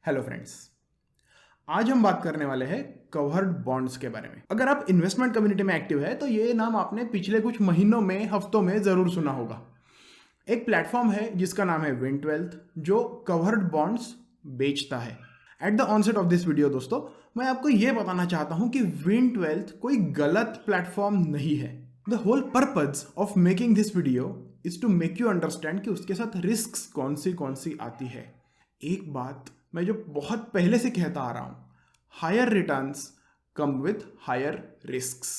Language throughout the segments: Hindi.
हेलो फ्रेंड्स, आज हम बात करने वाले हैं कवर्ड बॉन्ड्स के बारे में। अगर आप इन्वेस्टमेंट कम्युनिटी में एक्टिव है तो ये नाम आपने पिछले कुछ महीनों में, हफ्तों में जरूर सुना होगा। एक प्लेटफॉर्म है जिसका नाम है विन12 जो कवर्ड बॉन्ड्स बेचता है। At the onset of this video दोस्तों, मैं आपको यह बताना चाहता हूं कि विन12 कोई गलत प्लेटफॉर्म नहीं है। The whole purpose of making this video is to make you understand कि उसके साथ रिस्क कौन सी आती है। एक बात मैं जो बहुत पहले से कहता आ रहा हूं, higher returns come with higher risks.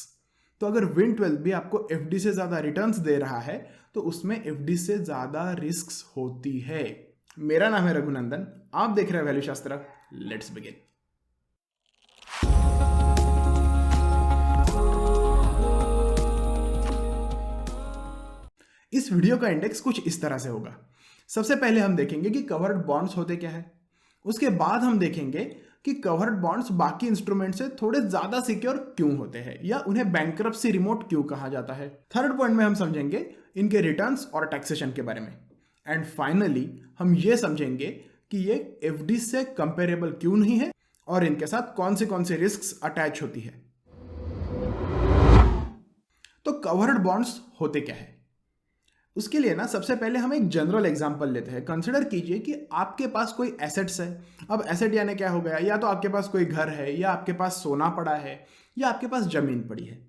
तो अगर विन12 भी आपको एफडी से ज्यादा रिटर्न्स दे रहा है तो उसमें एफडी से ज्यादा रिस्क्स होती है। मेरा नाम है रघुनंदन, आप देख रहे हैं वैल्यू शास्त्र। Let's begin. इस वीडियो का इंडेक्स कुछ इस तरह से होगा। सबसे पहले हम देखेंगे कि कवर्ड बॉन्ड्स होते क्या है। उसके बाद हम देखेंगे कि कवर्ड बॉन्ड्स बाकी इंस्ट्रूमेंट से थोड़े ज्यादा सिक्योर क्यों होते हैं या उन्हें बैंकरप्सी रिमोट क्यों कहा जाता है। थर्ड पॉइंट में हम समझेंगे इनके रिटर्न्स और टैक्सेशन के बारे में। एंड फाइनली हम ये समझेंगे कि ये एफडी से कंपेरेबल क्यों नहीं है और इनके साथ कौन से रिस्क्स अटैच होती है। तो कवर्ड बॉन्ड्स होते क्या है, उसके लिए ना सबसे पहले हम एक जनरल एग्जांपल लेते हैं। कंसिडर कीजिए कि आपके पास कोई एसेट्स है। अब एसेट यानी क्या हो गया, या तो आपके पास कोई घर है, या आपके पास सोना पड़ा है, या आपके पास जमीन पड़ी है।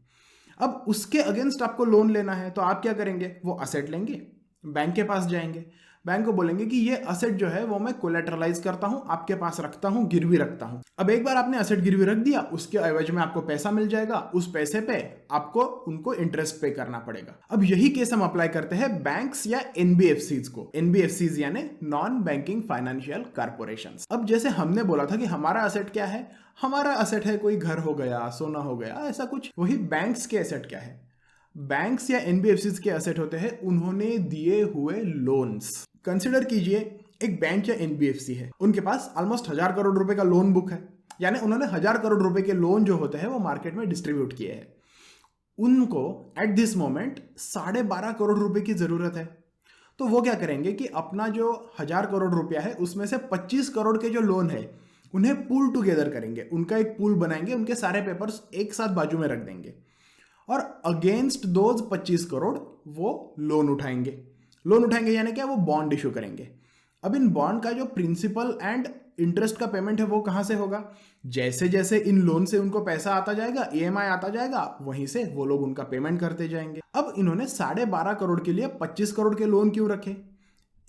अब उसके अगेंस्ट आपको लोन लेना है तो आप क्या करेंगे, वो असेट लेंगे, बैंक के पास जाएंगे, बैंक को बोलेंगे कि ये असेट जो है वो मैं कोलेटरलाइज करता हूं, आपके पास रखता हूं, गिरवी रखता हूं। अब एक बार आपने असेट गिरवी रख दिया, उसके एवज में आपको पैसा मिल जाएगा। उस पैसे पे आपको उनको इंटरेस्ट पे करना पड़ेगा। अब यही केस हम अप्लाई करते हैं बैंक्स या एनबीएफसीज को। एनबीएफसीज यानी नॉन बैंकिंग फाइनेंशियल कॉर्पोरेशंस। अब जैसे हमने बोला था कि हमारा असेट क्या है, हमारा असेट है कोई घर हो गया, सोना हो गया, ऐसा कुछ। वही बैंक्स के असेट क्या है, बैंक्स या एनबीएफसीज के असेट होते हैं उन्होंने दिए हुए लोन्स। कंसिडर कीजिए एक बैंक या एनबीएफसी है, उनके पास ऑलमोस्ट 1000 करोड़ रुपए का लोन बुक है, यानी उन्होंने 1000 करोड़ रुपए के लोन जो होते हैं वो मार्केट में डिस्ट्रीब्यूट किए हैं। उनको एट दिस मोमेंट 12.5 करोड़ रुपए की जरूरत है। तो वो क्या करेंगे कि अपना जो 1000 करोड़ रुपया है उसमें से 25 करोड़ के जो लोन है उन्हें पूल टुगेदर करेंगे, उनका एक पूल बनाएंगे, उनके सारे पेपर्स एक साथ बाजू में रख देंगे और अगेंस्ट दोज 25 करोड़ वो लोन उठाएंगे। लोन उठाएंगे यानी क्या, वो बॉन्ड इशू करेंगे। अब इन बॉन्ड का जो प्रिंसिपल एंड इंटरेस्ट का पेमेंट है वो कहां से होगा, जैसे जैसे इन लोन से उनको पैसा आता जाएगा, ईएमआई आता जाएगा, वहीं से वो लोग उनका पेमेंट करते जाएंगे। अब इन्होंने 12.5 करोड़ के लिए 25 करोड़ के लोन क्यों रखे,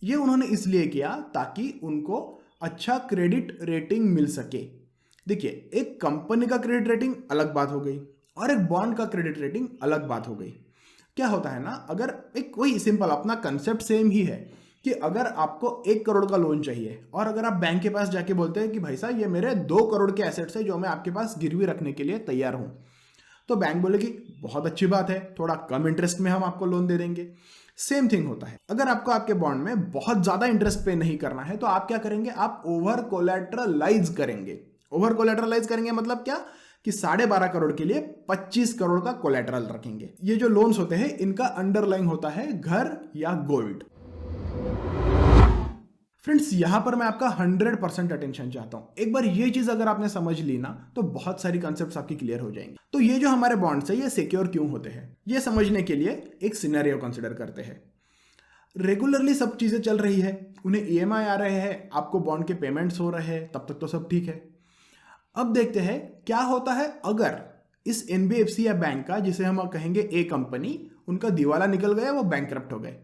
ये उन्होंने इसलिए किया ताकि उनको अच्छा क्रेडिट रेटिंग मिल सके। देखिए, एक कंपनी का क्रेडिट रेटिंग अलग बात हो गई और एक बॉन्ड का क्रेडिट रेटिंग अलग बात हो गई। क्या होता है ना, अगर एक वही सिंपल अपना कंसेप्ट सेम ही है कि अगर आपको 1 करोड़ का लोन चाहिए और अगर आप बैंक के पास जाके बोलते हैं कि भाई साहब ये मेरे 2 करोड़ के एसेट्स है जो मैं आपके पास गिरवी रखने के लिए तैयार हूं, तो बैंक बोलेगी बहुत अच्छी बात है, थोड़ा कम इंटरेस्ट में हम आपको लोन दे देंगे। सेम थिंग होता है, अगर आपको आपके बॉन्ड में बहुत ज्यादा इंटरेस्ट पे नहीं करना है तो आप क्या करेंगे, आप ओवर कोलेटरलाइज करेंगे। ओवर कोलेटरलाइज करेंगे मतलब क्या, कि 12.5 करोड़ के लिए 25 करोड़ का कोलेटरल रखेंगे। ये जो लोन्स होते हैं इनका अंडरलाइन होता है घर या गोल्ड। फ्रेंड्स, यहां पर मैं आपका 100% अटेंशन चाहता हूं। एक बार ये चीज अगर आपने समझ ली ना तो बहुत सारी कॉन्सेप्ट्स आपकी क्लियर हो जाएंगी। तो ये जो हमारे बॉन्ड्स है ये सिक्योर क्यों होते हैं, ये समझने के लिए एक सिनेरियो कंसिडर करते हैं। रेगुलरली सब चीजें चल रही है, उन्हें ईएमआई आ रहे हैं, आपको बॉन्ड के पेमेंट्स हो रहे हैं, तब तक तो सब ठीक है। अब देखते हैं क्या होता है अगर इस एनबीएफसी या बैंक का, जिसे हम कहेंगे ए कंपनी, उनका दिवाला निकल गया, वो बैंकरप्ट हो गए।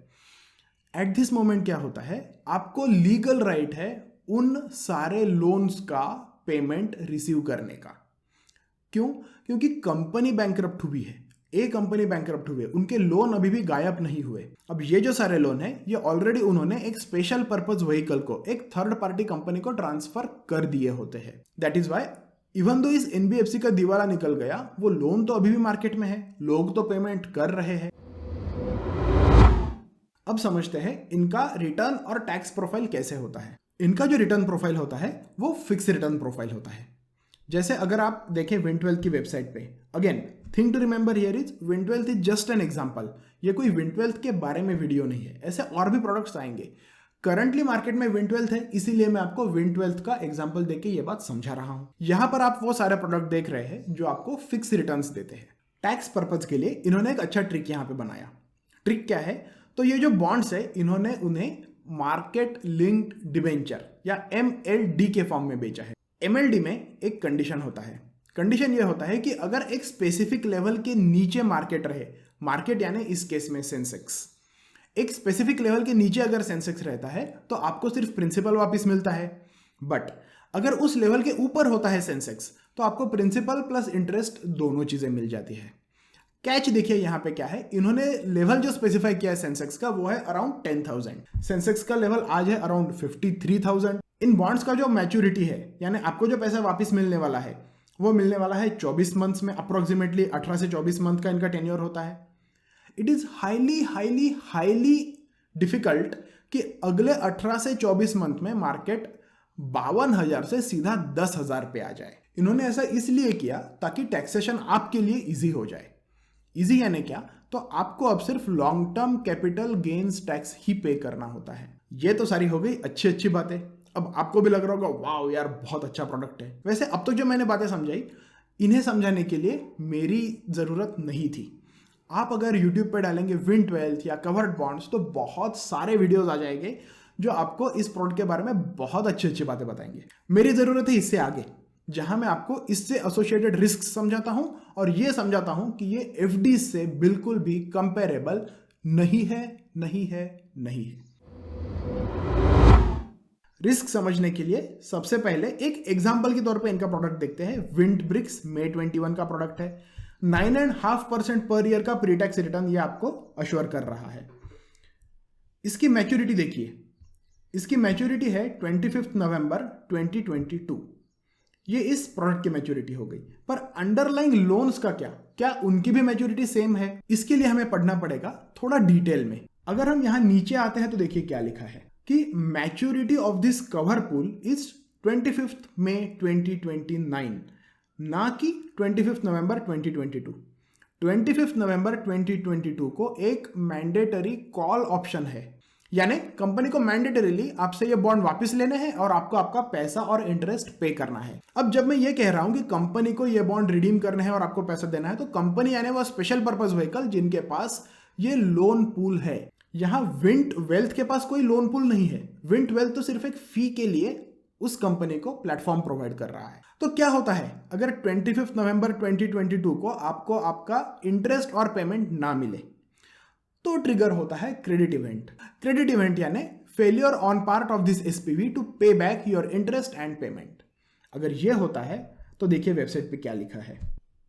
एट दिस मोमेंट क्या होता है, आपको लीगल राइट है उन सारे लोन्स का पेमेंट रिसीव करने का। क्यों, क्योंकि कंपनी बैंकरप्ट हुई है, ए कंपनी बैंकरप्ट हुए, उनके लोन अभी भी गायब नहीं हुए। अब ये जो सारे लोन है ये ऑलरेडी उन्होंने एक स्पेशल पर्पस व्हीकल को, एक थर्ड पार्टी कंपनी को ट्रांसफर कर दिए होते हैं। That is why even though इस एनबीएफसी का दिवाला निकल गया, वो लोन तो अभी भी मार्केट में है, लोग तो पेमेंट कर रहे हैं। अब समझते हैं इनका रिटर्न और टैक्स प्रोफाइल कैसे होता है। इनका जो रिटर्न प्रोफाइल होता है वो फिक्स रिटर्न प्रोफाइल होता है। जैसे अगर आप देखें विन12 की वेबसाइट पे, again thing to remember here is विन12 इज जस्ट एन एग्जांपल, ये कोई विन12 के बारे में वीडियो नहीं है, ऐसे और भी प्रोडक्ट्स आएंगे। करंटली मार्केट में विन12 है, इसीलिए मैं आपको विन12 का एग्जांपल देके ये बात समझा रहा हूं। यहां पर आप वो सारे प्रोडक्ट देख रहे हैं जो आपको फिक्स रिटर्न्स देते हैं। टैक्स पर्पज के लिए इन्होंने एक अच्छा ट्रिक यहां पे बनाया। ट्रिक क्या है? तो ये जो बॉन्ड्स है इन्होंने उन्हें मार्केट लिंक्ड डिबेंचर या MLD के फॉर्म में बेचा है। MLD में एक कंडीशन होता है। कंडीशन ये होता है कि अगर एक स्पेसिफिक लेवल के नीचे मार्केट रहे, मार्केट यानी इस केस में सेंसेक्स, एक स्पेसिफिक लेवल के नीचे अगर सेंसेक्स रहता है तो आपको सिर्फ प्रिंसिपल वापस मिलता है। बट अगर उस लेवल के ऊपर होता है सेंसेक्स तो आपको प्रिंसिपल प्लस इंटरेस्ट दोनों चीजें मिल जाती है। कैच देखिए यहां पे क्या है, इन्होंने लेवल जो स्पेसिफाई किया है सेंसेक्स का वो है अराउंड 10,000। सेंसेक्स का लेवल आज है अराउंड 53,000। इन बॉन्ड्स का जो मैच्योरिटी है यानी आपको जो पैसा वापस मिलने वाला है वो मिलने वाला है 24 मंथ्स में, अप्रोक्सीमेटली 18 से 24 मंथ का इनका टेन्योर होता है। It is highly highly highly difficult कि अगले 18 से 24 मंथ में मार्केट 52,000 से सीधा 10,000 पे आ जाए। इन्होंने ऐसा इसलिए किया ताकि टैक्सेशन आपके लिए इजी हो जाए। इजी यानी क्या? तो आपको अब सिर्फ long term capital gains tax ही पे करना होता है। ये तो सारी हो गई अच्छी अच्छी बातें। अब आपको भी लग रहा होगा वाओ यार बहुत अच्छा प्रोडक्ट है। वैसे अब तक जो मैंने बातें समझाई इन्हें समझाने के लिए मेरी जरूरत नहीं थी। आप अगर YouTube पे डालेंगे विन12 या कवर्ड बॉन्ड्स तो बहुत सारे वीडियोस आ जाएंगे जो आपको इस प्रोडक्ट के बारे में बहुत अच्छी अच्छी बातें बताएंगे। मेरी जरूरत है इससे आगे, जहां मैं आपको इससे एसोसिएटेड रिस्क समझाता हूं और ये समझाता हूं कि ये FD से बिल्कुल भी कंपेरेबल नहीं है, नहीं है, नहीं है। रिस्क समझने के लिए सबसे पहले एक एग्जांपल के तौर पे इनका प्रोडक्ट देखते हैं। विंडब्रिक्स May 21 का प्रोडक्ट है। 9.5% पर ईयर का प्री टैक्स रिटर्न ये आपको अश्योर कर रहा है। इसकी मैच्योरिटी देखिए, इसकी मैच्योरिटी है 25 नवंबर 2022। ये इस प्रोडक्ट की मैच्योरिटी हो गई। पर अंडरलाइंग लोन्स का क्या उनकी भी मैच्योरिटी सेम है? इसके लिए हमें पढ़ना पड़ेगा थोड़ा डिटेल में। अगर हम यहां नीचे आते हैं तो देखिए क्या लिखा है कि maturity of this cover pool is 25 मई 2029, ना कि 25 नवंबर 2022। 25 नवंबर 2022 को एक मैंडेटरी कॉल ऑप्शन है, यानी कंपनी को मैंडेटरीली आपसे ये बॉन्ड वापस लेने हैं और आपको आपका पैसा और इंटरेस्ट पे करना है। अब जब मैं ये कह रहा हूं कि कंपनी को ये बॉन्ड रिडीम करने हैं और आपको पैसा देना है, तो कंपनी यानी वो स्पेशल पर्पस व्हीकल जिनके पास ये लोन पूल है। यहां विंड12 के पास कोई लोन पूल नहीं है। विंड12 तो सिर्फ एक फी के लिए उस कंपनी को प्लेटफॉर्म प्रोवाइड कर रहा है। तो क्या होता है अगर 25 नवंबर 2022 को आपको आपका इंटरेस्ट और पेमेंट ना मिले? तो ट्रिगर होता है क्रेडिट इवेंट। क्रेडिट इवेंट यानी failure on part of this SPV to pay back your interest and payment. अगर यह होता है तो देखिए वेबसाइट पे क्या लिखा है।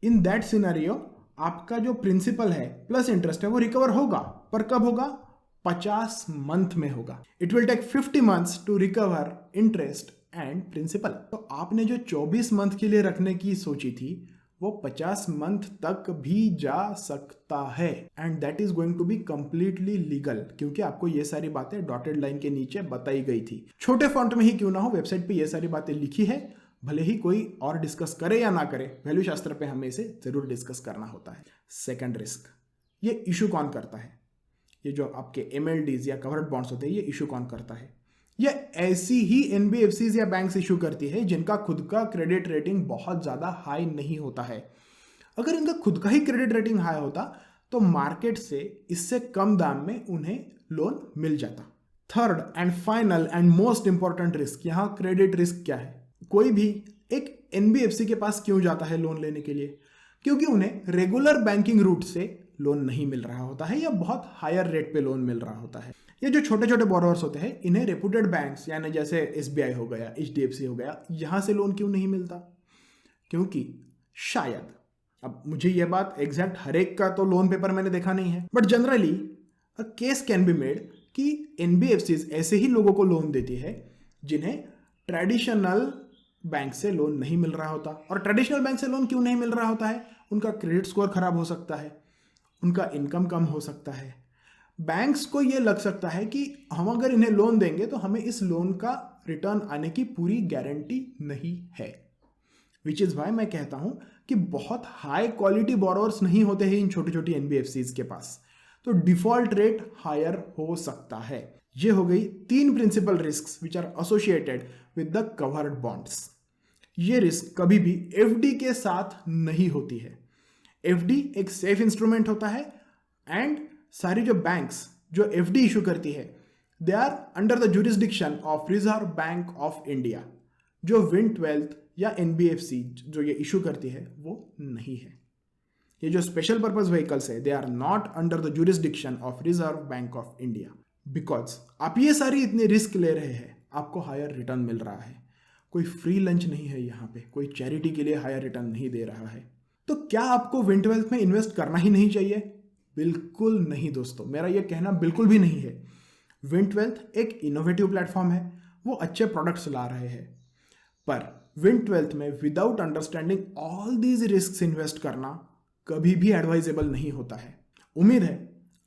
इन दैट सिनेरियो आपका जो प्रिंसिपल है प्लस इंटरेस्ट है वो रिकवर होगा, पर कब होगा? 50 मंथ में होगा। It will take 50 months to recover interest and principal. तो आपने जो 24 मंथ के लिए रखने की सोची थी वो 50 मंथ तक भी जा सकता है, and that is going to be completely legal, क्योंकि आपको ये सारी बातें डॉटेड लाइन के नीचे बताई गई थी। छोटे फॉन्ट में ही क्यों ना हो, वेबसाइट पे ये सारी बातें लिखी है। भले ही कोई और डिस्कस करे या ना करे, वैल्यू शास्त्र पे हमें इसे जरूर डिस्कस करना होता है। सेकंड रिस्क, ये इशू कौन करता है? ये जो आपके MLDs या कवर्ड बॉन्ड्स होते हैं ये इशू कौन करता है? ये ऐसी ही NBFCs या बैंक्स इशू करती है जिनका खुद का क्रेडिट रेटिंग बहुत ज्यादा हाई नहीं होता है। अगर इनका खुद का ही क्रेडिट रेटिंग हाई होता तो मार्केट से इससे कम दाम में उन्हें लोन मिल जाता। Third and final and most important risk, यहां क्रेडिट रिस्क क्या है? कोई भी एक NBFC के पास क्यों जाता है लोन लेने के लिए? क्योंकि उन्हें रेगुलर बैंकिंग रूट से लोन नहीं मिल रहा होता है या बहुत हायर रेट पे लोन मिल रहा होता है। ये जो छोटे छोटे बोरोवर्स होते हैं इन्हें रेपुटेड बैंक्स यानी जैसे SBI हो गया, HDFC हो गया, यहां से लोन क्यों नहीं मिलता? क्योंकि शायद, अब मुझे यह बात एग्जैक्ट हर एक का तो लोन पेपर मैंने देखा नहीं है, but generally a case can be made कि NBFCs ऐसे ही लोगों को लोन देती है जिन्हें ट्रेडिशनल बैंक से लोन नहीं मिल रहा होता। और ट्रेडिशनल बैंक से लोन क्यों नहीं मिल रहा होता है? उनका क्रेडिट स्कोर खराब हो सकता है, उनका इनकम कम हो सकता है। बैंक्स को यह लग सकता है कि हम अगर इन्हें लोन देंगे तो हमें इस लोन का रिटर्न आने की पूरी गारंटी नहीं है। विच इज वाई मैं कहता हूं कि बहुत हाई क्वालिटी बोरोवर्स नहीं होते हैं इन छोटी छोटी NBFCs के पास, तो डिफॉल्ट रेट हायर हो सकता है। ये हो गई 3 principal risks which are associated with the covered bonds. ये रिस्क कभी भी एफडी के साथ नहीं होती है। एफडी एक सेफ इंस्ट्रूमेंट होता है एंड सारी जो बैंक्स जो एफडी इशू करती है they are under the jurisdiction of Reserve Bank of India. जो विंड12 या एनबीएफसी जो ये इशू करती है वो नहीं है। ये जो स्पेशल पर्पज व्हीकल्स है they are not under the jurisdiction of Reserve Bank of India. Because आप ये सारी इतने रिस्क ले रहे हैं, आपको हायर रिटर्न मिल रहा है। कोई फ्री लंच नहीं है यहाँ पे, कोई चैरिटी के लिए हायर रिटर्न नहीं दे रहा है। तो क्या आपको विंड12 में इन्वेस्ट करना ही नहीं चाहिए? बिल्कुल नहीं दोस्तों, मेरा ये कहना बिल्कुल भी नहीं है। विंड12 एक इनोवेटिव प्लेटफॉर्म है, वो अच्छे प्रोडक्ट्स ला रहे हैं, पर विंड12 में without understanding all these risk invest करना कभी भी एडवाइजेबल नहीं होता है। उम्मीद है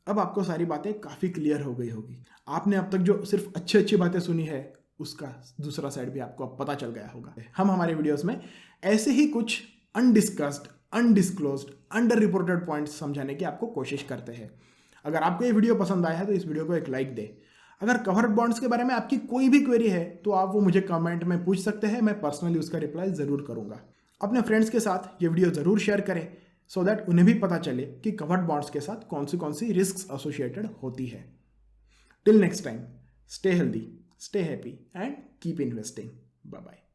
अब आपको सारी बातें काफ़ी क्लियर हो गई होगी। आपने अब तक जो सिर्फ अच्छी अच्छी बातें सुनी है उसका दूसरा साइड भी आपको अब पता चल गया होगा। हम हमारे वीडियोस में ऐसे ही कुछ undiscussed, undisclosed, under reported points समझाने की आपको कोशिश करते हैं। अगर आपको ये वीडियो पसंद आया है तो इस वीडियो को एक लाइक दे। अगर कवर्ड बॉन्ड्स के बारे में आपकी कोई भी क्वेरी है तो आप वो मुझे कमेंट में पूछ सकते हैं, मैं पर्सनली उसका रिप्लाई ज़रूर करूँगा। अपने फ्रेंड्स के साथ ये वीडियो ज़रूर शेयर करें सो दैट उन्हें भी पता चले कि कवर्ड बॉन्ड्स के साथ कौन सी रिस्क एसोसिएटेड होती है। Till next time, stay healthy, stay happy and keep investing. Bye bye.